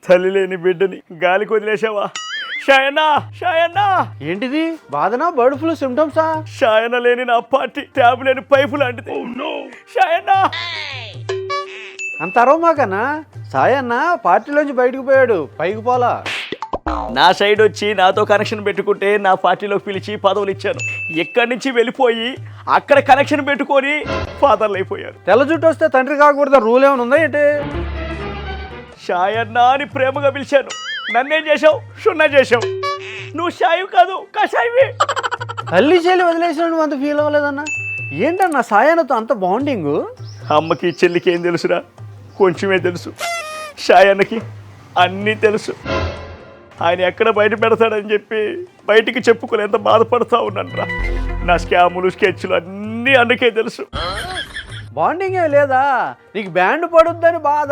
తల్లి లేని బిడ్డని గాలికి వదిలేసావా? షాయన్నా, షాయన్నా, ఏంటిది? బాధనా? Bird flu సిమ్టమ్సా? షాయన్న లేని నా పార్టీ ట్యాబ్ లేని పైపు లాంటిది. షాయన్నా, అంత అరవమాకన్నా. సాయన్న పార్టీలోంచి బయటకు పోయాడు, పైకి పోలా. నా సైడ్ వచ్చి నాతో కనెక్షన్ పెట్టుకుంటే నా పార్టీలోకి పిలిచి పదవులు ఇచ్చాను. ఎక్కడి నుంచి వెళ్ళిపోయి అక్కడ కనెక్షన్ పెట్టుకొని ఫాదర్లు అయిపోయారు. తెల్ల జుట్టు వస్తే తండ్రి కాకూడదు రూల్ ఏమైనా ఉందా ఏంటి? షాయన్నా అని ప్రేమగా పిలిచాను. నన్నేం చేసావు? సున్నా చేసావు. నువ్వు షాయి కాదు, కషాయివి. తల్లి చెల్లి వదిలేసిన నువ్వు అంత ఫీల్ అవ్వలేదన్నా? ఏంటన్నా సాయన్నతో అంత బాండింగు? అమ్మకి చెల్లికి ఏం తెలుసురా? కొంచెమే తెలుసు. షాయన్నకి అన్నీ తెలుసు. ఆయన ఎక్కడ బయట పెడతాడని చెప్పి బయటికి చెప్పుకొని ఎంత బాధపడతా ఉన్నాను రా. నా స్కాములు స్కెచ్లు అన్నీ అన్నకే తెలుసు. బాండింగ్ ఏ లేదా? నీకు బ్యాండ్ పడుద్దని బాధ.